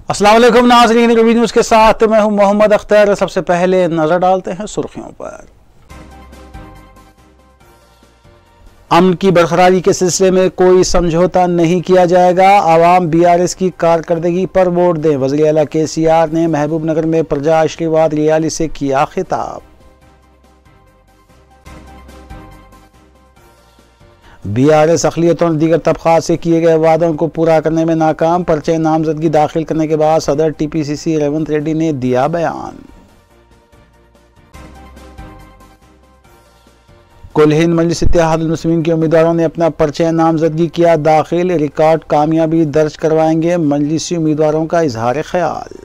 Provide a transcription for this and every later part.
अस्सलाम वालेकुम नाज़रीन, रवि न्यूज़ के साथ मैं हूं मोहम्मद अख्तर। सबसे पहले नजर डालते हैं सुर्खियों पर। अमन की बरकरारी के सिलसिले में कोई समझौता नहीं किया जाएगा, आवाम बीआरएस की कारकर्दगी पर वोट दें। वज़ीर आला केसीआर ने महबूब नगर में प्रजा आशीर्वाद रैली से किया खिताब। बीआरएस अक़लियतों और दीगर तबक़ात से किए गए वादों को पूरा करने में नाकाम। पर्चे नामजदगी दाखिल करने के बाद सदर टीपीसीसी रेवंत रेड्डी ने दिया बयान। कुल हिंद मजलिस इत्तेहादुल मुस्लिमीन के उम्मीदवारों ने अपना पर्चे नामजदगी किया दाखिल। रिकॉर्ड कामयाबी दर्ज करवाएंगे, मजलिसी उम्मीदवारों का इजहार ख्याल।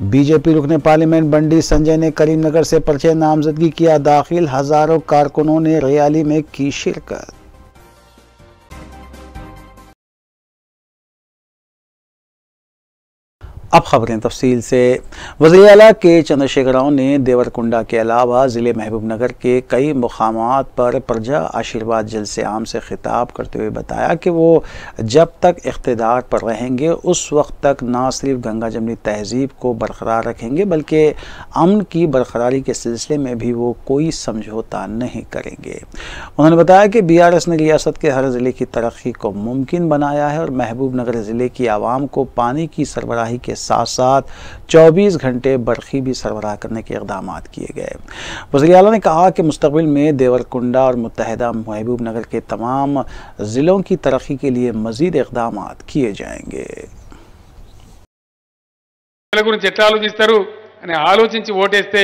बीजेपी रुकने पार्लियामेंट बंडी संजय ने करीमनगर से पर्चे नामजदगी किया दाखिल। हजारों कारकुनों ने रैली में की शिरकत। अब खबरें तफसील से। वज़ीर आला के चंद्रशेखर राव ने देवरकुंडा के अलावा ज़िले महबूब नगर के कई मुकामात पर प्रजा आशीर्वाद जलसे आम से खिताब करते हुए बताया कि वो जब तक इख्तिदार पर रहेंगे उस वक्त तक न सिर्फ गंगा जमनी तहजीब को बरकरार रखेंगे बल्कि अमन की बरकरारी के सिलसिले में भी वो कोई समझौता नहीं करेंगे। उन्होंने बताया कि बीआरएस ने रियासत के हर ज़िले की तरक्की को मुमकिन बनाया है और महबूब नगर ज़िले की आवाम को पानी की सरबराही के साथ साथ 24 घंटे बरखी भी सरबराह करने के इक़दाम किए गए। वज़ीर आला ने कहा कि मुस्तक़बिल में देवरकुंडा और मुत्तहिदा महबूब नगर के तमाम ज़िलों की तरक्की के लिए मज़ीद इक़दाम किए जाएंगे। ఆలోచించి ఓటేస్తే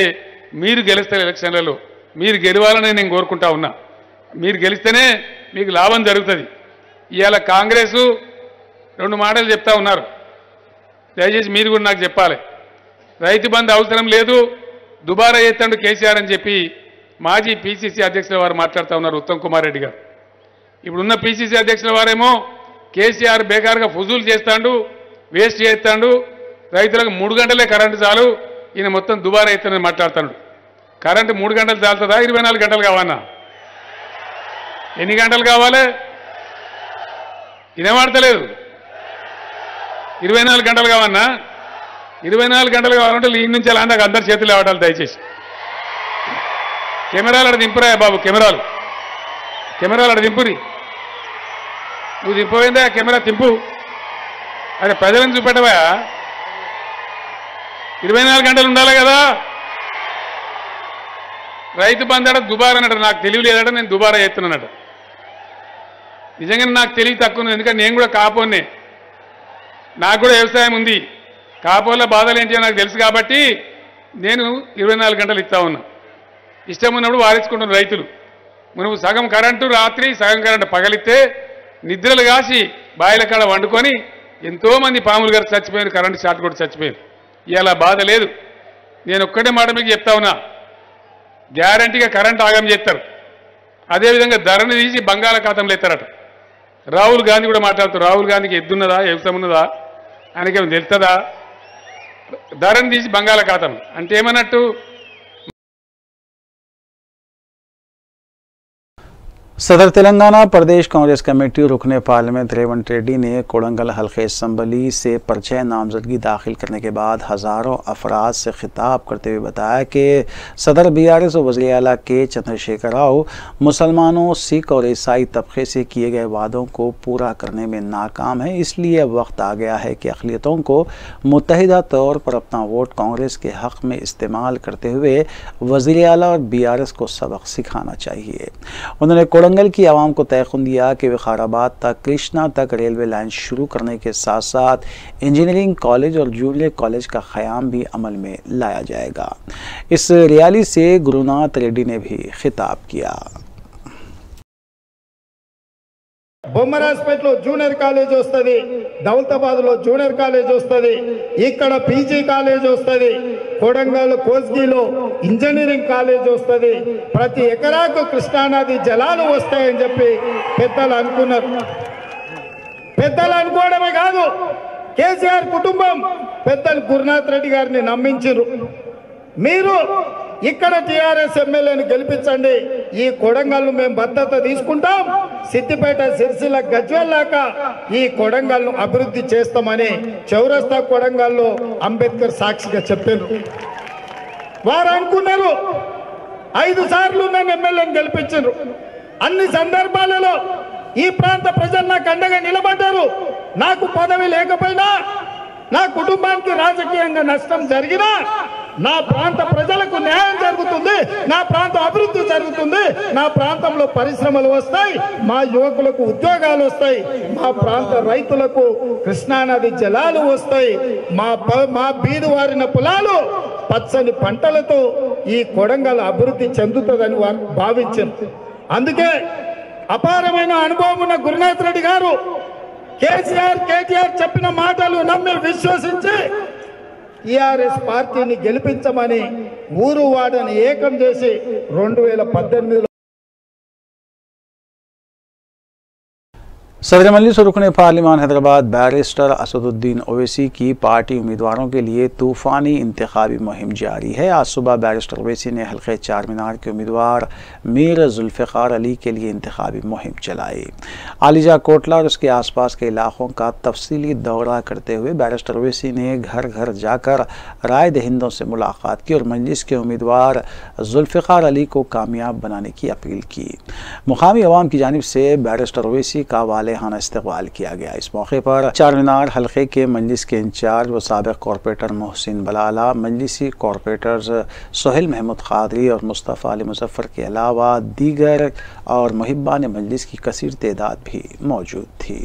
మీరు గెలుస్తారు ఎలక్షన్లలో మీరు గెలవాలని నేను కోరుకుంటా ఉన్నా మీరు గెలిస్తేనే మీకు లాభం జరుగుతుంది ఇయాల కాంగ్రెస్ రెండు మాటలు చెప్తా ఉన్నారు దయచేసి మీరు కూడా నాకు చెప్పాలి రైతు బంధు అవసరం లేదు దుబారా చేస్తాడు కేసీఆర్ అని చెప్పి మాజీ పీసీసీ అధ్యక్షుల వారు మాట్లాడుతూ ఉన్నారు ఉత్తమ్ కుమార్ రెడ్డి గారు ఇప్పుడున్న పీసీసీ అధ్యక్షుల వారేమో కేసీఆర్ బేకారుగా ఫుజూలు చేస్తాడు వేస్ట్ చేస్తాడు రైతులకు 3 గంటలే కరెంటు చాలు ఈయన మొత్తం దుబారా అవుతుందని మాట్లాడుతున్నాడు కరెంటు 3 గంటలు చాలుతుందా 24 గంటలు కావాలన్నా ఎన్ని గంటలు కావాలి వినబడతలేదు 24 గంటలు కావన్నా 24 గంటలు కావాలంటే ఈ నుంచి అలా నాకు అందరి చేతులు లేవటాలు దయచేసి కెమెరాలు అక్కడ దింపురా బాబు కెమెరాలు అక్కడ దింపురి నువ్వు దింపపోయిందా కెమెరా తింపు అరే ప్రజలను చూపెట్టవా 24 గంటలు ఉండాలి కదా రైతు బంధు అట దుబారా అన్నట నాకు తెలియలేదట నేను దుబారా చేస్తున్నానట నిజంగా నాకు తెలివి తక్కువ ఎందుకంటే నేను కూడా కాపోనే నాకు కూడా వ్యవసాయం ఉంది కాపోల బాధలు ఏంటో నాకు తెలుసు కాబట్టి నేను 24 గంటలు ఇస్తా ఉన్నా ఇష్టం ఉన్నప్పుడు వారించుకుంటున్న రైతులు మనం సగం కరెంటు రాత్రి సగం కరెంటు పగలిస్తే నిద్రలు కాసి బాయిల కాడ వండుకొని ఎంతోమంది పాములు గారు చచ్చిపోయారు కరెంటు షార్ట్ కూడా చచ్చిపోయారు ఇలా బాధ లేదు నేను ఒక్కటే మాట మీకు చెప్తా ఉన్నా గ్యారంటీగా కరెంటు ఆగం చేస్తారు అదేవిధంగా ధరని తీసి బంగాళాఖాతంలో ఎత్తారట రాహుల్ గాంధీ కూడా మాట్లాడుతారు రాహుల్ గాంధీకి ఎద్దున్నదా వ్యవసాయం ఉన్నదా ఆయనకేమో తెలుస్తుందా ధరని తీసి బంగాళాఖాతం అంటే ఏమన్నట్టు सदर तेलंगाना प्रदेश कांग्रेस कमेटी रुकने पार्लियामेंट रेवंत रेड्डी ने कोडंगल हल्के असम्बली से पर्चे नामजदगी दाखिल करने के बाद हज़ारों अफराद से खिताब करते हुए बताया कि सदर बीआरएस और वज़ीर आला के चंद्रशेखर राव मुसलमानों सिख और ईसाई तबके से किए गए वादों को पूरा करने में नाकाम है। इसलिए वक्त आ गया है कि अक़लियतों को मुत्तहिदा तौर पर अपना वोट कांग्रेस के हक़ में इस्तेमाल करते हुए वज़ीर आला और बीआरएस को सबक सिखाना चाहिए। उन्होंने कोडंगल की आवाम को तयक़ुन दिया कि विकाराबाद तक कृष्णा तक रेलवे लाइन शुरू करने के साथ साथ इंजीनियरिंग कॉलेज और जूनियर कॉलेज का क़याम भी अमल में लाया जाएगा। इस रैली से गुरुनाथ रेड्डी ने भी खिताब किया। బొమ్మరాజ్పేటలో జూనియర్ కాలేజ్ వస్తుంది దౌలతాబాద్లో జూనియర్ కాలేజ్ వస్తుంది ఇక్కడ పీజీ కాలేజ్ వస్తుంది కొడంగల్ కోస్గిలో ఇంజనీరింగ్ కాలేజ్ వస్తుంది ప్రతి ఎకరాకు కృష్ణానది జలాలు వస్తాయని చెప్పి పెద్దలు అనుకున్నారు పెద్దలు అనుకోవడమే కాదు కేసీఆర్ కుటుంబం పెద్దలు గురునాథ్ రెడ్డి గారిని నమ్మించారు మీరు ఇక్కడ టీఆర్ఎస్ ఎమ్మెల్యేని గెలిపించండి, ఈ కొడంగల్ను మేము భద్రత తీసుకుంటాం, సిద్దిపేట సిరిసిల్ల గజ్వేల్ దాకా ఈ కొడంగల్ను అభివృద్ధి చేస్తామని చౌరస్తా కొడంగల్లో అంబేద్కర్ సాక్షిగా చెప్పారు. వారు అనుకున్నారు 5 సార్లు నన్ను ఎమ్మెల్యేని గెలిపించారు. అన్ని సందర్భాలలో ఈ ప్రాంత ప్రజలు నాకు అండగా నిలబడ్డారు. నాకు పదవి లేకపోయినా, నా కుటుంబానికి రాజకీయంగా నష్టం జరిగినా నా ప్రాంత ప్రజలకు న్యాయం జరుగుతుంది, నా ప్రాంతం అభివృద్ధి జరుగుతుంది, నా ప్రాంతంలో పరిశ్రమలు వస్తాయి, మా యువకులకు ఉద్యోగాలు వస్తాయి, మా ప్రాంత రైతులకు కృష్ణానది జలాలు వస్తాయి, మా బీదు వారిన పొలాలు పచ్చని పంటలతో ఈ కొడంగల్ అభివృద్ధి చెందుతుందని వారు భావించారు. అందుకే అపారమైన అనుభవం ఉన్న గురునాథ్ రెడ్డి గారు కేటీఆర్ చెప్పిన మాటలు నమ్మి విశ్వసించి టీఆర్ఎస్ పార్టీని గెలిపించమని ఊరు వాడని ఏకం చేసి 2018 सदर मजलिस रुकन पार्लिमान हैदराबाद बैरिस्टर असदुद्दीन ओवैसी की पार्टी उम्मीदवारों के लिए तूफ़ानी इंतखाबी मुहिम जारी है। आज सुबह बैरिस्टर ओवैसी ने हल्के चार मीनार के उम्मीदवार मीर जुल्फ़िकार अली के लिए इंतखाबी मुहिम चलाई। आलिजा कोटला और उसके आसपास के इलाकों का तफसीली दौरा करते हुए बैरिस्टर ओवैसी ने घर घर जाकर राय दहिंदों से मुलाकात की और मजलिस के उम्मीदवार जुल्फ़िकार अली को कामयाब बनाने की अपील की। मुकामी अवाम की जानिब से बैरिस्टर ओवैसी का वालेहाना इस्तकबाल किया गया। इस मौके पर चार मीनार हल्के के मजलिस के इंचार्ज व साबिक़ कॉरपोरेटर मोहसिन बलाला, मजलिसी कॉरपोरेटर्स सोहेल महमूद कादरी और मुस्तफ़ा अली मुजफ्फर के अलावा दीगर और मुहिब्बान मजलिस की कसीर तादाद भी मौजूद थी।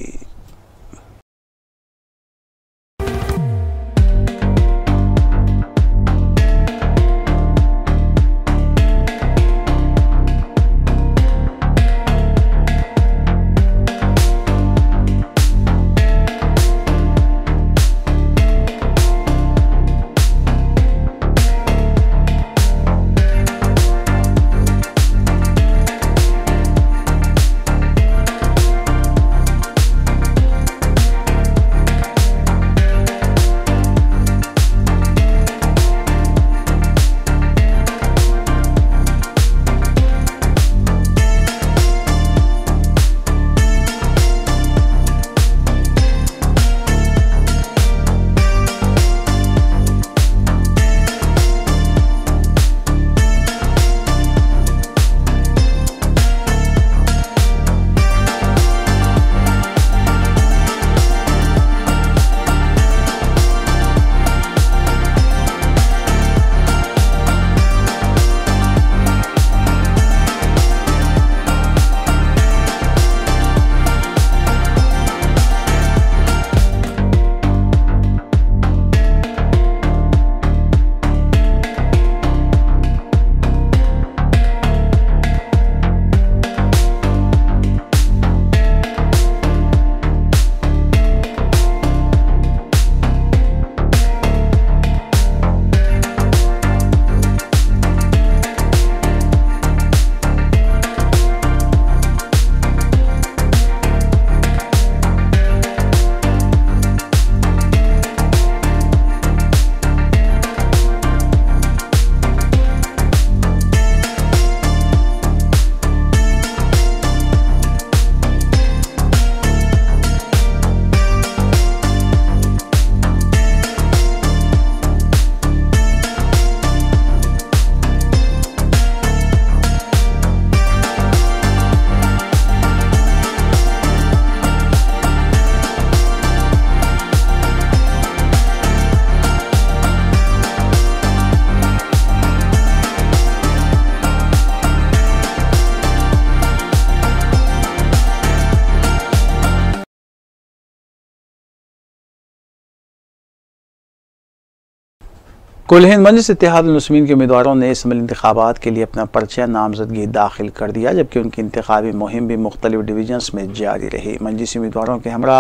कुल हिंद मजलिस इत्तेहादुल मुस्लिमीन के उम्मीदवारों ने इसमें इंतखाबात के लिए अपना पर्चा नामजदगी दाखिल कर दिया, जबकि उनकी इंतखाबी मुहिम भी मुख्तलिफ डिवीजन्स में जारी रही। मजलिसी उम्मीदवारों के हमरा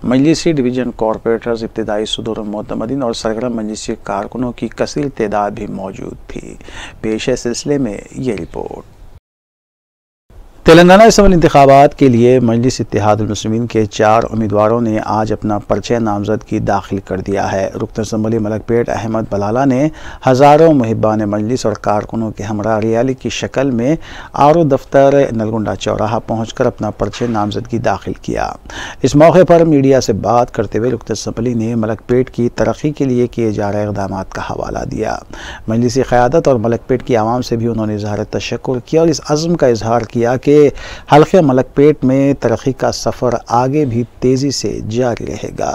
मजलिसी डिवीजन कॉरपोरेटर्स, इब्तदाई सदूर मोतमदीन और सरगर्म मजलिसी कारकुनों की कसीर तादाद भी मौजूद थी। पेश है सिलसिले में ये रिपोर्ट। तेलंगाना असम्बली इंतखाबात के लिए मजलिस इत्तेहादुल मुस्लिमीन के 4 उम्मीदवारों ने आज अपना पर्चा नामजदगी दाखिल कर दिया है। रुकन असम्बली मलकपेट अहमद बलाला ने हज़ारों मुहिब्बान मजलिस और कारकुनों के हमरा रैली की शक्ल में आरओ दफ्तर नलगुंडा चौराहा पहुंचकर अपना पर्चा नामजदगी दाखिल किया। इस मौके पर मीडिया से बात करते हुए रुकन असम्बली ने मलकपेट की तरक्की के लिए किए जा रहे इक़दाम का हवाला दिया। मजलिसी क़यादत और मलकपेट की आवाम से भी उन्होंने इज़हार तशक्कुर किया और इस अज़्म का इजहार किया कि हल्के मलकपेट में तरक्की का सफ़र आगे भी तेज़ी से जारी रहेगा।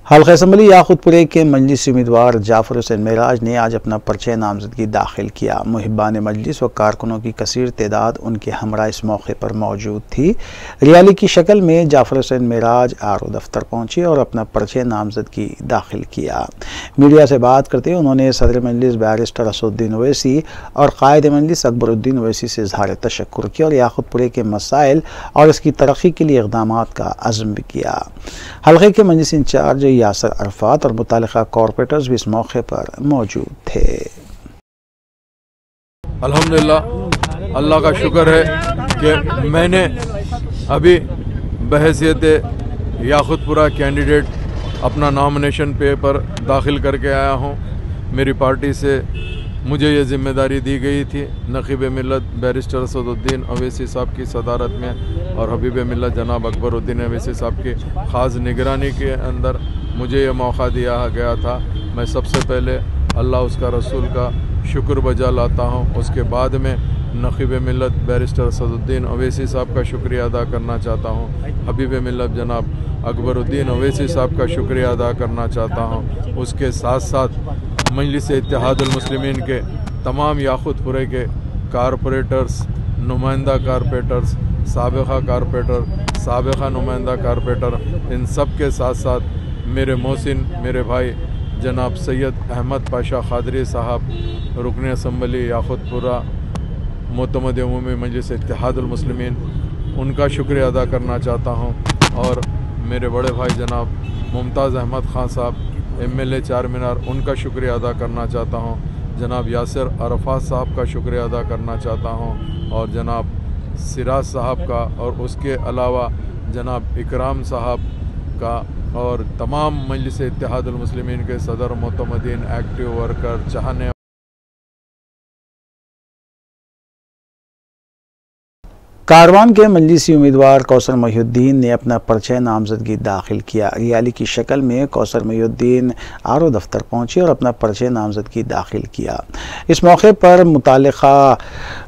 हल्का असम्बली याकूतपुरे के मजलिसी उम्मीदवार जाफर हुसैन मेराज ने आज अपना पर्चा नामजदगी दाखिल किया। मुहिब्बान मजलिस व कारकुनों की कसीर तादाद उनके हमरा इस मौके पर मौजूद थी। रैली की शक्ल में जाफर हुसैन मेराज आरओ दफ्तर पहुंचे और अपना पर्चा नामजदगी दाखिल किया। मीडिया से बात करते हुए उन्होंने सदर मजलिस बैरिस्टर असदुद्दीन ओवैसी और कायद मजलिस अकबरुद्दीन ओवैसी से इज़हार तशक्कुर किया और याकूतपुरे के मसाइल और इसकी तरक्की के लिए इक़दाम का अज़्म भी किया। हल्के के मजलिस इंचार्ज यासर अरफात और मुतालिका कॉरपोरेटर्स भी इस मौके पर मौजूद थे। अल्हम्दुलिल्लाह, अल्लाह का शुक्र है कि मैंने अभी बहैसियत याकूतपुरा कैंडिडेट अपना नॉमिनेशन पेपर दाखिल करके आया हूँ। मेरी पार्टी से मुझे ये जिम्मेदारी दी गई थी नक़ीब मिल्लत बैरिस्टर असदुद्दीन ओवैसी साहब की सदारत में और हबीब मिल्लत जनाब अकबरुद्दीन ओवैसी साहब की ख़ास निगरानी के अंदर मुझे ये मौका दिया गया था। मैं सबसे पहले अल्लाह उसका रसूल का शुक्र बजा लाता हूँ। उसके बाद में नक़ीब मिल्लत बैरिस्टर असदुद्दीन ओवैसी साहब का शुक्रिया अदा करना चाहता हूँ। हबीब मिल्लत जनाब अकबरुद्दीन ओवैसी साहब का शुक्रिया अदा करना चाहता हूँ। उसके साथ साथ मजलिस इत्तेहादुल मुस्लिमीन के तमाम याकूतपुरे के कारपोरेटर्स, नुमाइंदा कारपोरेटर्स, साबिक़ा कारपोरेटर, साबिक़ा नुमाइंदा कारपोरेटर, इन सब के साथ साथ मेरे मोहसिन, मेरे भाई जनाब सैयद अहमद पाशा क़ादरी साहब रुकन असम्बली याकूतपुरा मोतमद उमूमी मजलिस इत्तेहादुल मुस्लिमीन, उनका शुक्रिया अदा करना चाहता हूँ। और मेरे बड़े भाई जनाब मुमताज़ अहमद ख़ान साहब MLA चार मीनार, उनका शुक्रिया अदा करना चाहता हूँ। जनाब यासर अरफात साहब का शुक्रिया अदा करना चाहता हूँ और जनाब सिराज साहब का और उसके अलावा जनाब इकराम साहब का और तमाम मजलिस इत्तेहादुल मुस्लिमीन के सदर मोतमदीन, एक्टिव वर्कर, चाहने कारवान के मजलिसी उम्मीदवार कौसर मोहिउद्दीन ने अपना पर्चा नामजदगी दाखिल किया। रैली की शक्ल में कौसर मोहिउद्दीन आरओ दफ्तर पहुंचे और अपना पर्चा नामजदगी दाखिल किया। इस मौके पर मुतालिका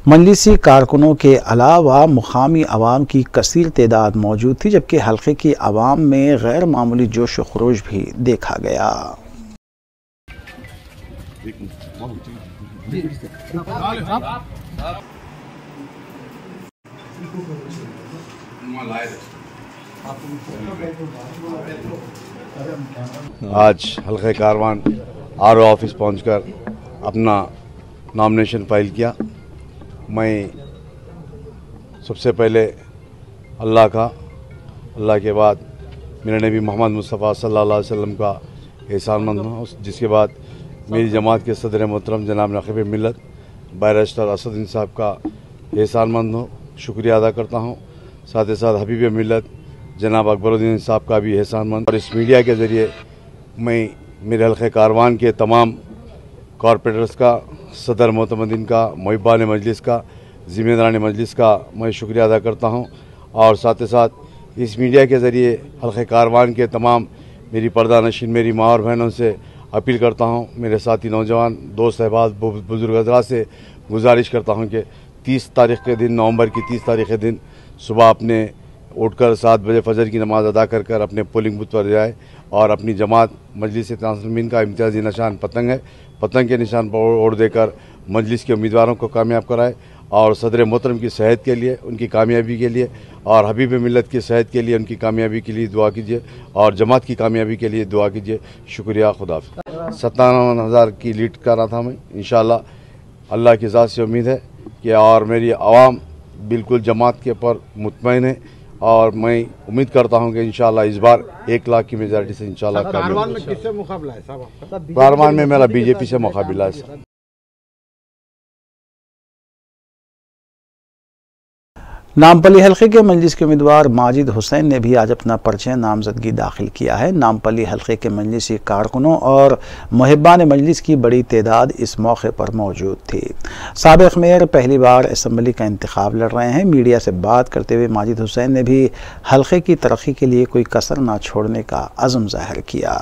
मजलिसी कारकुनों के अलावा मुकामी अवाम की कसीर तादाद मौजूद थी, जबकि हल्के की अवाम में गैर मामूली जोश व खरोश भी देखा गया। आज हल्के कारवान आरओ ऑफिस पहुंचकर अपना नॉमिनेशन फाइल किया। मैं सबसे पहले अल्लाह के बाद मेरे नबी मोहम्मद मुस्तफ़ा सल्लल्लाहु अलैहि वसल्लम का एहसानमंद हूँ, जिसके बाद मेरी जमात के सदर मोहतरम जनाब नक़ीब मिल्लत बैरिस्टर असदुद्दीन साहब का एहसानमंद हूँ, शुक्रिया अदा करता हूँ। साथ ही साथ हबीब मिल्लत जनाब अकबरुद्दीन साहब का भी एहसानमंद। और इस मीडिया के ज़रिए मैं मेरे हल्के कारवान के तमाम कॉरपोरेटर्स का, सदर मोतमदीन का, मुहिब्बान मजलिस का ज़िम्मेदारान मजलिस का मैं शुक्रिया अदा करता हूँ। और साथ ही साथ इस मीडिया के ज़रिए हल्क़े कारवान के तमाम मेरी पर्दा नशीन मेरी माँ और बहनों से अपील करता हूँ, मेरे साथी नौजवान दोस्त अहबाब बुजुर्ग हज़रात से गुजारिश करता हूँ कि 30 तारीख़ के दिन, नवंबर की 30 तारीख़ के दिन सुबह अपने उठकर 7 बजे फजर की नमाज़ अदा कर अपने पोलिंग बूथ पर जाए और अपनी जमात मजलिस मुस्लिमीन का इम्तियाज़ी निशान पतंग है, पतंग के निशान पर ओढ़ देकर मजलिस के उम्मीदवारों को कामयाब कराए और सदर मोहतरम की सेहत के लिए, उनकी कामयाबी के लिए और हबीब मिल्लत की सेहत के लिए, उनकी कामयाबी के लिए दुआ कीजिए और जमात की कामयाबी के लिए दुआ कीजिए। शुक्रिया। खुदा 57,000 की लीड कर रहा था मैं। इंशाअल्लाह अल्लाह की ज़ात से उम्मीद है कि और मेरी आवाम बिल्कुल जमात के ऊपर मुतमईन है और मैं उम्मीद करता हूं कि इंशाअल्लाह इस बार 1 लाख की मेजॉरिटी से इंशाअल्लाह कारवान में किससे मुकाबला है साहब आपका? कारवान में मेरा बीजेपी से मुकाबला है। नामपल्ली हल्के के मजलिस के उम्मीदवार माजिद हुसैन ने भी आज अपना पर्चा नामजदगी दाखिल किया है। नामपल्ली हल्के के मजलिसी कारकुनों और मुहिब्बान मजलिस की बड़ी तादाद इस मौके पर मौजूद थी। साबिक़ मेयर पहली बार असम्बली का इंतखाब लड़ रहे हैं। मीडिया से बात करते हुए माजिद हुसैन ने भी हल्के की तरक्की के लिए कोई कसर न छोड़ने का अज़्म ज़ाहिर किया।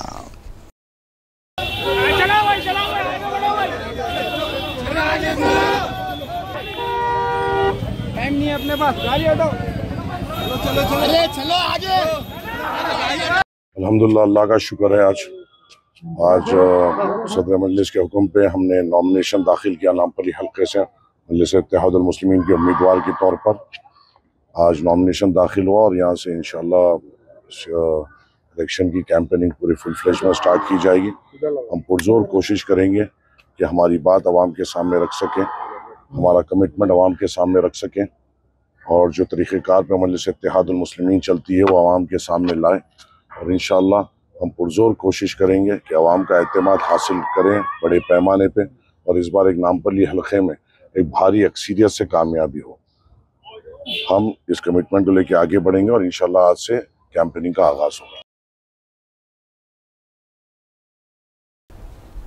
अपने पास गाड़ी हटाओ, चलो आगे। अल्हम्दुलिल्लाह, अल्लाह का शुक्र है। आज सदर मजलिस के हुक्म पे हमने नॉमिनेशन दाखिल किया नामपल्ली हल्के से मजलिस इत्तेहादुल मुस्लिमीन के उम्मीदवार के तौर पर। आज नॉमिनेशन दाखिल हुआ और यहाँ से इंशाअल्लाह इलेक्शन की कैंपेनिंग पूरी फुल फ्लेज में स्टार्ट की जाएगी। हम पुरजोर कोशिश करेंगे कि हमारी बात आवाम के सामने रख सकें, हमारा कमिटमेंट आवाम के सामने रख सकें और जो तरीक़ेकार पर मजलिस इत्तेहादुल मुस्लिमीन चलती है वो आवाम के सामने लाएं। और इंशाअल्लाह हम पुरजोर कोशिश करेंगे कि आवाम का एतमाद हासिल करें बड़े पैमाने पे और इस बार एक नामपल्ली हल्के में एक भारी अक्सरियत से कामयाबी हो। हम इस कमिटमेंट को लेकर आगे बढ़ेंगे और इंशाअल्लाह आज से कैंपेनिंग का आगाज़ होगा।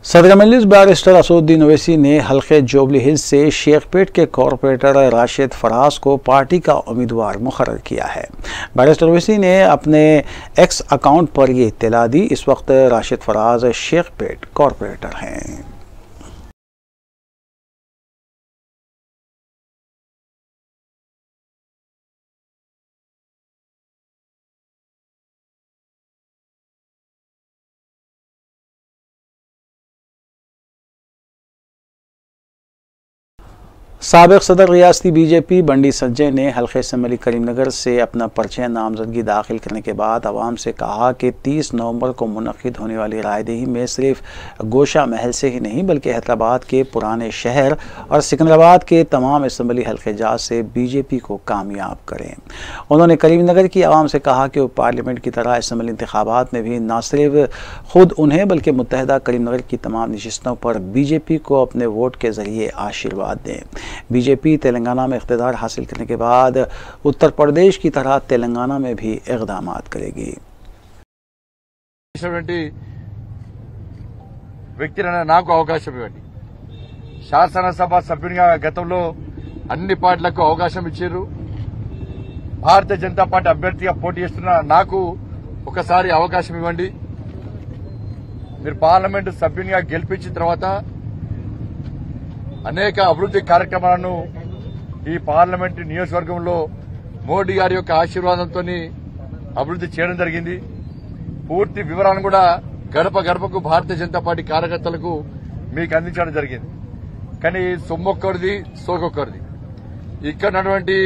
सदर मजलिस बैरिस्टर असदुद्दीन ओवैसी ने हल्के जुबली हिल्स से शेखपेट के कॉरपोरेटर राशिद फराज को पार्टी का उम्मीदवार मुकर्रर किया है। बैरिस्टर ओवैसी ने अपने एक्स अकाउंट पर यह इत्तला दी। इस वक्त राशिद फराज शेखपेट कॉरपोरेटर हैं। साबिक़ सदर रियासती बीजेपी बंडी संजय ने हल्के असम्बली करीमनगर से अपना पर्चा नामजदगी दाखिल करने के बाद आवाम से कहा कि 30 नवंबर को मुनक़िद होने वाली रायदही में सिर्फ गोशा महल से ही नहीं बल्कि हैदराबाद के पुराने शहर और सिकंदराबाद के तमाम असम्बली हल्के जात से बीजेपी को कामयाब करें। उन्होंने करीमनगर की आवाम से कहा कि वो पार्लियामेंट की तरह असम्बली इंतखाबात में भी न सिर्फ खुद उन्हें बल्कि मुत्तहदा करीमनगर की तमाम नशिस्तों पर बीजेपी को अपने वोट के ज़रिए आशीर्वाद दें। बीजेपी तेलंगाना में इख्तिदार हासिल करने के बाद उत्तर प्रदेश की तरह तेलंगाना में भी इक़दाम करेगी। వ్యక్తిని నాకు అవకాశం ఇవ్వండి. శాసనసభ సభ్యునిగా గతంలో అన్ని పార్టీలకు అవకాశం ఇచ్చారు. భారతీయ జనతా పార్టీ అభ్యర్థిగా పోటీ చేస్తున్న నాకు ఒకసారి అవకాశం ఇవ్వండి. మీరు పార్లమెంటు సభ్యునిగా గెలిపించిన తర్వాత అనేక అభివృద్ధి కార్యక్రమాలను ఈ పార్లమెంటు నియోజకవర్గంలో మోడీ గారి యొక్క ఆశీర్వాదంతో అభివృద్ధి చేయడం జరిగింది. పూర్తి వివరాలను కూడా గడప గడపకు భారతీయ జనతా పార్టీ కార్యకర్తలకు మీకు అందించడం జరిగింది. కానీ సొమ్మొక్కడిది సోకొక్కడిది. ఇక్కడ ఉన్నటువంటి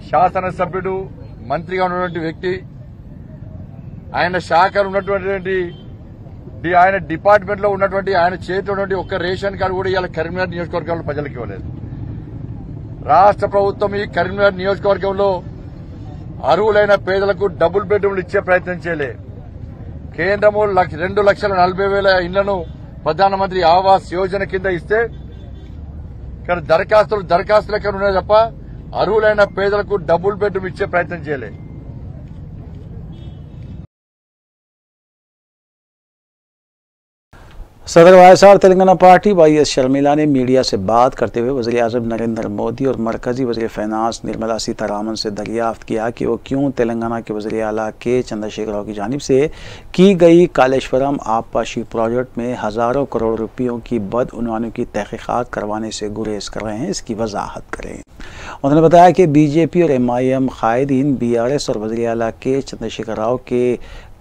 శాసనసభ్యుడు మంత్రిగా ఉన్నటువంటి వ్యక్తి ఆయన శాఖలో ఉన్నటువంటి ఆయన డిపార్ట్మెంట్ లో ఉన్నటువంటి ఆయన చేతిలో ఒక్క రేషన్ కార్డు కూడా ఇవాళ కరీంనగర్ నియోజకవర్గంలో ప్రజలకు ఇవ్వలేదు. రాష్ట్ర ప్రభుత్వం ఈ కరీంనగర్ నియోజకవర్గంలో అర్హులైన పేదలకు డబుల్ బెడ్రూమ్లు ఇచ్చే ప్రయత్నం చేయలే. కేంద్రము 2,40,000 ఇళ్లను ప్రధానమంత్రి ఆవాస్ యోజన కింద ఇస్తే ఇక్కడ దరఖాస్తులు ఎక్కడ ఉన్నాయి తప్ప అర్హులైన పేదలకు డబుల్ బెడ్రూమ్ ఇచ్చే ప్రయత్నం చేయలే. सदर वाईएसआर तेलंगाना पार्टी वाईएस शर्मिला ने मीडिया से बात करते हुए वज़ीर-ए-आज़म नरेंद्र मोदी और मरकजी वज़ीर फाइनेंस निर्मला सीतारामन से दरियाफ्त किया कि वो क्यों तेलंगाना के वज़ीर आला के चंद्रशेखर राव की जानिब से की गई कालेश्वरम आबपाशी प्रोजेक्ट में हज़ारों करोड़ रुपयों की बदउनवानी की तहकीकात करवाने से गुरेज कर रहे हैं, इसकी वजाहत करें। उन्होंने बताया कि बीजेपी और MIM कायदीन BRS और वज़ीर आला के चंद्रशेखर राव के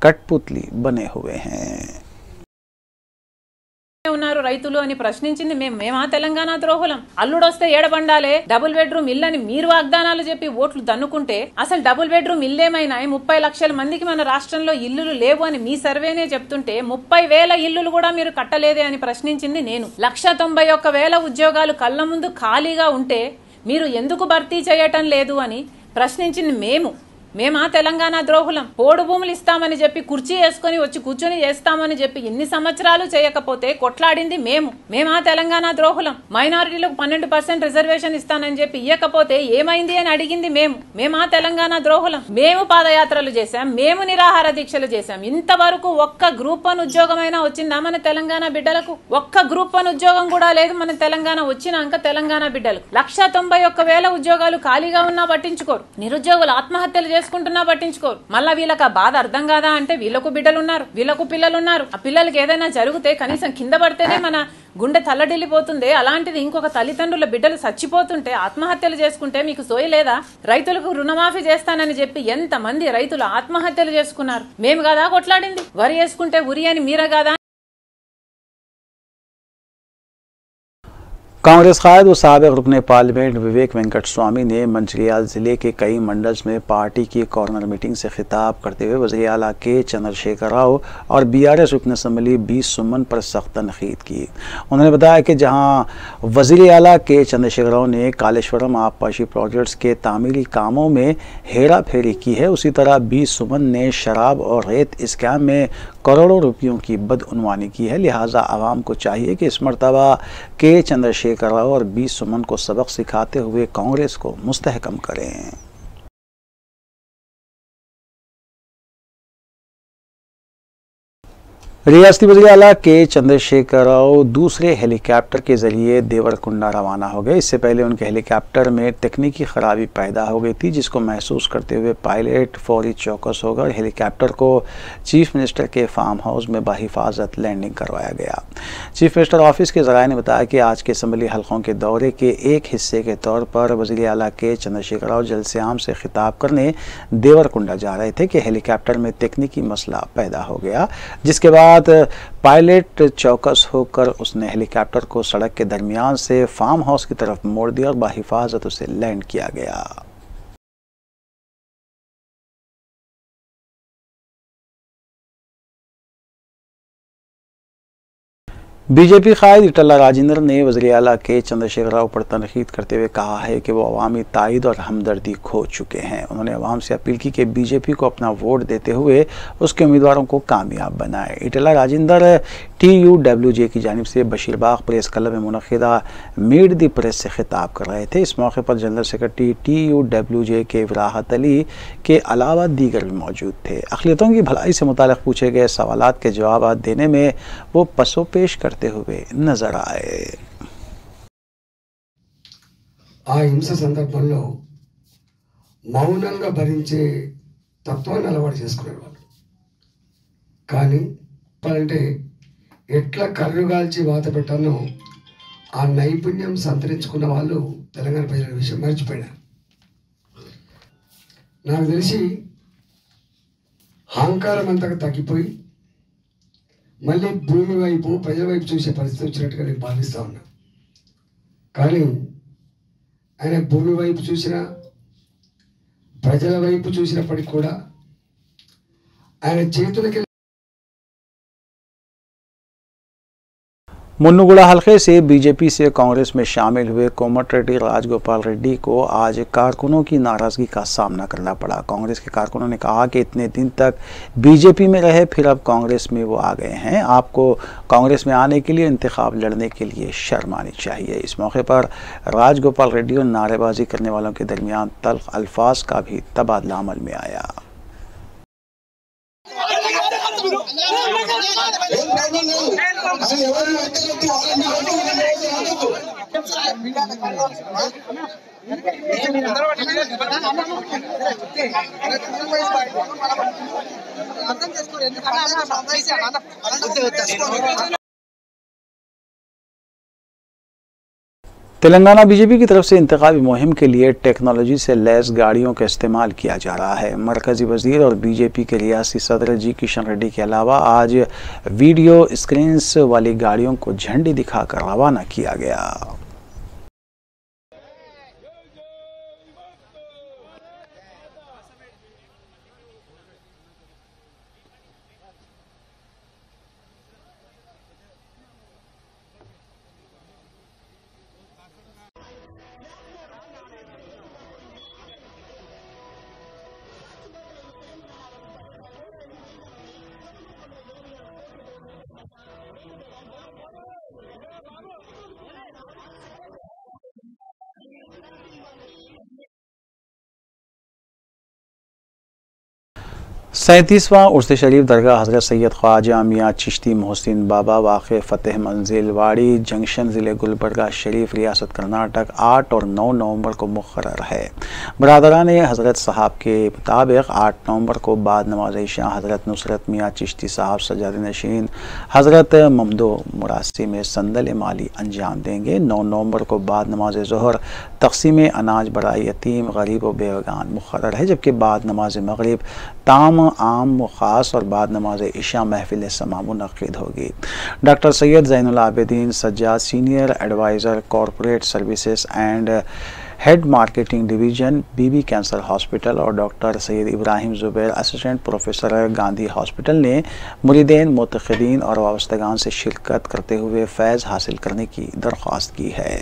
कठपुतली बने हुए हैं। ఉన్నారు రైతులు అని ప్రశ్నించింది మేమా తెలంగాణ ద్రోహులం? అల్లుడొస్తే ఏడబండాలే డబుల్ బెడ్రూమ్ ఇల్లు అని మీరు వాగ్దానాలు చెప్పి ఓట్లు దన్నుకుంటే అసలు డబుల్ బెడ్రూమ్ ఇల్లేమైనా 30 లక్షల మందికి మన రాష్ట్రంలో ఇల్లులు లేవు అని మీ సర్వేనే చెప్తుంటే 30,000 ఇల్లులు కూడా మీరు కట్టలేదే అని ప్రశ్నించింది నేను. 191,000 ఉద్యోగాలు కళ్ళ ముందు ఖాళీగా ఉంటే మీరు ఎందుకు భర్తీ చేయటం లేదు అని ప్రశ్నించింది మేమా తెలంగాణ ద్రోహులం? పోడు భూములు ఇస్తామని చెప్పి కుర్చీ వేసుకుని వచ్చి కూర్చొని చేస్తామని చెప్పి ఇన్ని సంవత్సరాలు చేయకపోతే కొట్లాడింది మేమా తెలంగాణ ద్రోహులం? మైనారిటీలకు 12% రిజర్వేషన్ ఇస్తానని చెప్పి ఇయ్యకపోతే ఏమైంది అని అడిగింది మేమా తెలంగాణ ద్రోహులం? మేము పాదయాత్రలు చేశాం, మేము నిరాహార దీక్షలు చేశాం. ఇంతవరకు ఒక్క గ్రూప్ 1 ఉద్యోగమైనా వచ్చిందా మన తెలంగాణ బిడ్డలకు? ఒక్క గ్రూప్ 1 ఉద్యోగం కూడా లేదు మన తెలంగాణ వచ్చినాక తెలంగాణ బిడ్డలకు. 191,000 ఉద్యోగాలు ఖాళీగా ఉన్నా పట్టించుకోరు, నిరుద్యోగులు ఆత్మహత్యలు చేసుకుంటున్నా పట్టించుకోరు. మళ్ళా వీళ్ళకి ఆ బాధ అర్థం కాదా అంటే వీళ్ళకు బిడ్డలున్నారు, వీళ్ళకు పిల్లలున్నారు. ఆ పిల్లలకి ఏదైనా జరిగితే కనీసం కింద పడితేనే మన గుండె తల్లడిల్లిపోతుంది. అలాంటిది ఇంకొక తల్లిదండ్రుల బిడ్డలు చచ్చిపోతుంటే ఆత్మహత్యలు చేసుకుంటే మీకు సోయి లేదా? రైతులకు రుణమాఫీ చేస్తానని చెప్పి ఎంతమంది రైతులు ఆత్మహత్యలు చేసుకున్నారు? మేము కదా కొట్లాడింది? వరి వేసుకుంటే ఉరి అని మీరే కదా? कांग्रेस कायद व साबिक रुकने पार्लियामेंट विवेक वेंकट स्वामी ने मंचिलियाल जिले के कई मंडल्स में पार्टी की कॉर्नर मीटिंग से खिताब करते हुए वज़ीर आला के चंद्रशेखर राव और BRS रुकन असम्बली 20 सुमन पर सख्त तनकीद की। उन्होंने बताया कि जहां वज़ीर आला के चंद्रशेखर राव ने कालेश्वरम आबपाशी प्रोजेक्ट्स के तामीरी कामों में हेरा फेरी की है, उसी तरह 20 सुमन ने शराब और रेत स्कैम में करोड़ों रुपयों की बदउनवानी की है। लिहाजा आवाम को चाहिए कि इस मरतबा के चंद्रशेखर राव और 20 सुमन को सबक सिखाते हुए कांग्रेस को मुस्तहकम करें। रियासती वज़ीर आला के चंद्रशेखर राव दूसरे हेलीकॉप्टर के जरिए देवरकुंडा रवाना हो गए। इससे पहले उनके हेलीकॉप्टर में तकनीकी खराबी पैदा हो गई थी, जिसको महसूस करते हुए पायलट फौरी चौकस होकर हेलीकॉप्टर को चीफ मिनिस्टर के फार्म हाउस में बाहिफाजत लैंडिंग करवाया गया। चीफ मिनिस्टर ऑफिस के ज़राए ने बताया कि आज के असम्बली हलकों के दौरे के एक हिस्से के तौर पर वज़ीर आला के चंद्रशेखर राव जलसे आम से खिताब करने देवरकुंडा जा रहे थे कि हेलीकॉप्टर में तकनीकी मसला पैदा हो गया, जिसके बाद पायलट चौकस होकर उसने हेलीकॉप्टर को सड़क के दरमियान से फार्म हाउस की तरफ मोड़ दिया और बाहिफाजत उसे लैंड किया गया। बीजेपी कायद इटला राजेंद्र ने वज़ीर आला के चंद्रशेखर राव पर तनकीद करते हुए कहा है कि वो अवामी तायद और हमदर्दी खो चुके हैं। उन्होंने अवाम से अपील की कि बीजेपी को अपना वोट देते हुए उसके उम्मीदवारों को कामयाब बनाए। इटला राजेंद्र TUWJ की जानिब से बशीरबाग प्रेस क्लब में मुनक़िदा मीट दी प्रेस से खिताब कर रहे थे। इस मौके पर जनरल सेक्रेटरी TUWJ के विराहत अली के अलावा दीगर भी मौजूद थे। अक़लियतों की भलाई से मुताल्लिक़ पूछे गए सवालात के जवाब देने में वो पसोपेश करते हुए नजर आए। ఆ హింస సందర్భంలో మౌనంగా భరించే తత్వాన్ని అలవాటు చేసుకునేవాళ్ళు. కానీ అంటే ఎట్లా కర్రుగాల్చి వాత పెట్టానో ఆ నైపుణ్యం సంతరించుకున్న వాళ్ళు తెలంగాణ ప్రజల విషయం మర్చిపోయారు. నాకు తెలిసి అహంకారం అంతగా తగ్గిపోయి మళ్ళీ భూమి వైపు ప్రజల వైపు చూసే పరిస్థితి వచ్చినట్టుగా నేను భావిస్తూ ఉన్నా. కానీ ఆయన భూమి వైపు చూసిన ప్రజల వైపు చూసినప్పటికి కూడా ఆయన చేతులకి मुन्नुगुड़ा हल्के से बीजेपी से कांग्रेस में शामिल हुए कोमटिरेड्डी राजगोपाल रेड्डी को आज कारकुनों की नाराज़गी का सामना करना पड़ा। कांग्रेस के कारकुनों ने कहा कि इतने दिन तक बीजेपी में रहे, फिर अब कांग्रेस में वो आ गए हैं, आपको कांग्रेस में आने के लिए इंतखाब लड़ने के लिए शर्म आनी चाहिए। इस मौके पर राजगोपाल रेड्डी और नारेबाजी करने वालों के दरमियान तल्ख अल्फाज का भी तबादला अमल में आया। तेलंगाना बीजेपी की तरफ से इंतखाबी मुहिम के लिए टेक्नोलॉजी से लैस गाड़ियों का इस्तेमाल किया जा रहा है। मरकजी वजीर और बीजेपी के रियासी सदर जी किशन रेड्डी के अलावा आज वीडियो स्क्रीन्स वाली गाड़ियों को झंडी दिखाकर रवाना किया गया। सैंतीसवां उर्स शरीफ दरगाह हज़रत सैयद ख्वाजा मियाँ चिश्ती मोहसिन बाबा वाक़ फ़तेह मंजिल वाड़ी जंक्शन ज़िले गुलबर्गा शरीफ रियासत कर्नाटक 8 और 9 नवंबर को मुक़र्रर है। बरादरान हज़रत साहब के मुताबिक 8 नवंबर को बाद नमाज इशा हज़रत नुसरत मियाँ चिश्ती साहब सजाद नशीन हज़रत ममदो मुरासी में संदल माली अंजाम देंगे। 9 नवंबर को बाद नमाज ज़ोहर तक़सीम अनाज बराए यतीम गरीब व बेवगान मुक़र्रर है, जबकि बाद नमाज मग़रिब ताम आम व ख़ास और बाद नमाज इशा महफिल समा मुनक़्क़िद होगी। Doctor Syed Zainul Abideen Sajjad senior adviser corporate services and head marketing division Bibi cancer hospital और doctor Syed Ibrahim Zubair assistant professor Gandhi hospital ने मुरीदीन मुतक़िदीन और वाबस्तगान से शिरकत करते हुए फैज़ हासिल करने की दरख्वास्त की है।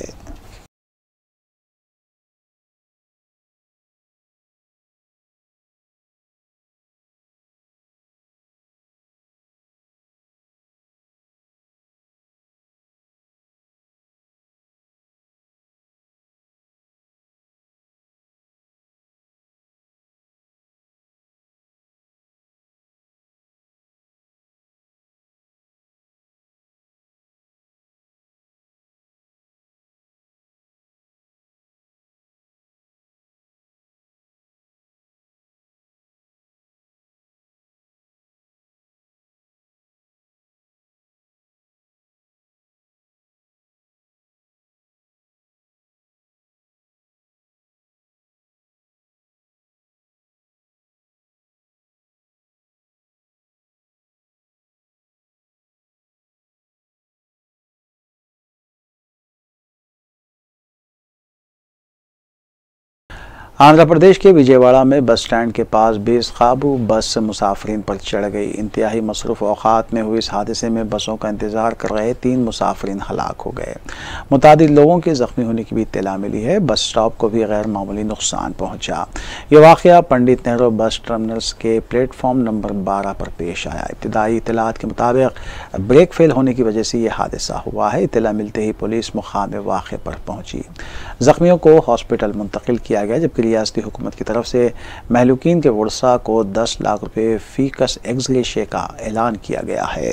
आंध्र प्रदेश के विजयवाड़ा में बस स्टैंड के पास बेकाबू बस मुसाफिरीन पर चढ़ गई। इंतहाई मसरूफ़ औक़ात में हुए इस हादसे में बसों का इंतज़ार कर रहे 3 मुसाफिरीन हलाक हो गए। मुतादिद लोगों के ज़ख्मी होने की भी इत्तला मिली है। बस स्टॉप को भी गैर मामूली नुकसान पहुँचा। ये वाक़या पंडित नेहरू बस टर्मिनल्स के प्लेटफॉर्म नंबर 12 पर पेश आया। इब्तिदाई इत्तलात के मुताबिक ब्रेक फेल होने की वजह से यह हादसा हुआ है। इत्तला मिलते ही पुलिस मुकाम वाक़े पर पहुँची। ज़ख्मियों को हॉस्पिटल मुंतकिल किया गया, जबकि रियासती हुकूमत की तरफ से महलूकीन के वर्सा को 10 लाख रुपए फीकस एक्सग्रेशिया का ऐलान किया गया है।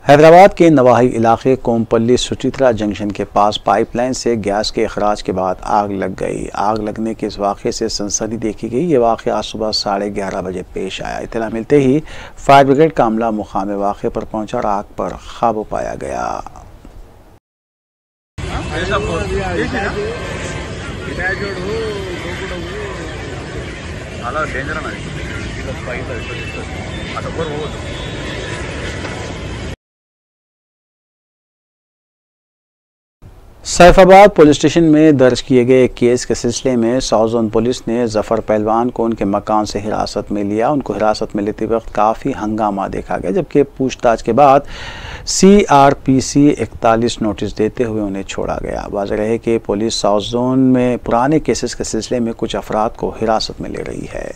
हैदराबाद के नवाही इलाके कोमपल्ली सुचित्रा जंक्शन के पास पाइपलाइन से गैस के अखराज के बाद आग लग गई। आग लगने के इस वाक़े से सनसनी देखी गई। ये वाक़या आज सुबह 11:30 बजे पेश आया। इत्तला मिलते ही फायर ब्रिगेड का अमला मुकाम वाक़े पर पहुंचा और आग पर काबू पाया गया। सैफाबाद पुलिस स्टेशन में दर्ज किए गए एक केस के सिलसिले में साउथ जोन पुलिस ने जफर पहलवान को उनके मकान से हिरासत में लिया। उनको हिरासत में लेते वक्त काफ़ी हंगामा देखा गया, जबकि पूछताछ के बाद CRPC 41 नोटिस देते हुए उन्हें छोड़ा गया। वाज़ेह रहे कि पुलिस साउथ जोन में पुराने केसेस के सिलसिले में कुछ अफराद को हिरासत में ले रही है।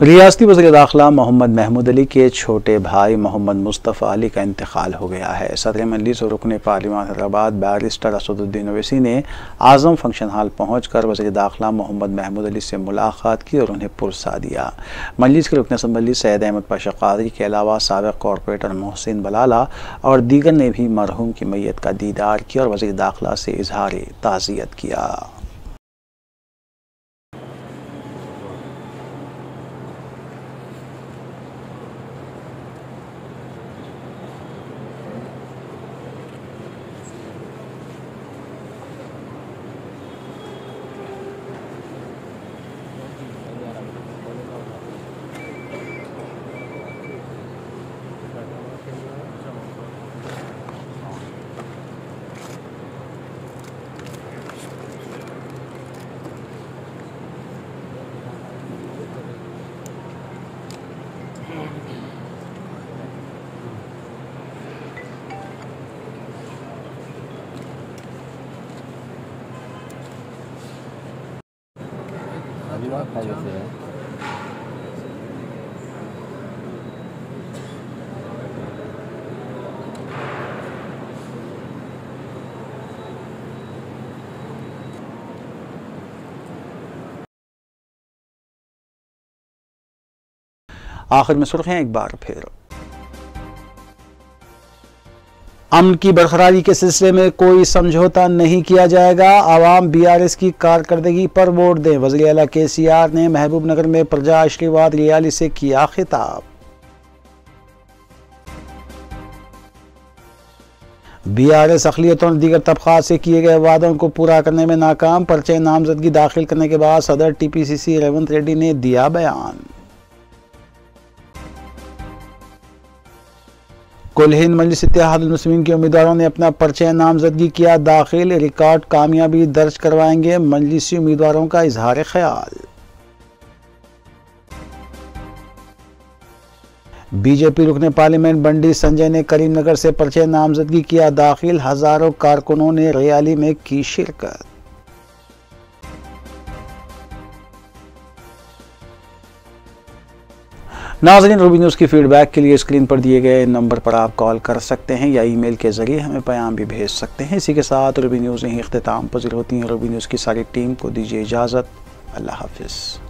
रियासती वज़ीर दाखिला मोहम्मद महमूद अली के छोटे भाई मोहम्मद मुस्तफ़ा अली का इंतकाल हो गया है। सदर मजलिस और रुकन पार्लिमान हैदराबाद बैरिस्टर असदुद्दीन ओवैसी ने आज़म फंक्शन हॉल पहुंचकर वज़ीर दाखिला मोहम्मद महमूद अली से मुलाकात की और उन्हें पुरसा दिया। मजलिस के रुकन असम्बली सैयद अहमद पाशा क़ादरी के अलावा साबिक़ कॉरपोरेटर मोहसिन बलाला और दीगर ने भी मरहूम की मैयत का दीदार किया और वज़ीर दाखिला से इजहार ताज़ियत किया। आखिर में सुर्खियां एक बार फिर। अमन की बरकरारी के सिलसिले में कोई समझौता नहीं किया जाएगा, आवाम BRS की कारकर्दगी पर वोट दें। वज़ीर आला KCR ने महबूब नगर में प्रजा आशीर्वाद रैली से किया खिताब। BRS अक़लियतों और दीगर तबक़ात से किए गए वादों को पूरा करने में नाकाम, पर्चे नामजदगी दाखिल करने के बाद सदर TPCC रेवंत रेड्डी ने दिया बयान। कुल हिंद मजलिस इत्तेहादुल मुस्लिमीन के उम्मीदवारों ने अपना पर्चा नामजदगी किया दाखिल, रिकॉर्ड कामयाबी दर्ज करवाएंगे, मजलिसी उम्मीदवारों का इजहार ख्याल। बीजेपी रुकने पार्लियामेंट बंडी संजय ने करीमनगर से पर्चा नामजदगी किया दाखिल, हजारों कारकुनों ने रैली में की शिरकत। नाज़रीन, रूबी न्यूज़ की फीडबैक के लिए स्क्रीन पर दिए गए नंबर पर आप कॉल कर सकते हैं या ईमेल के ज़रिए हमें पैगाम भी भेज सकते हैं। इसी के साथ रूबी न्यूज़ यहीं इख्तिताम पज़ीर होती है। रूबी न्यूज़ की सारी टीम को दीजिए इजाज़त। अल्लाह हाफ़िज़।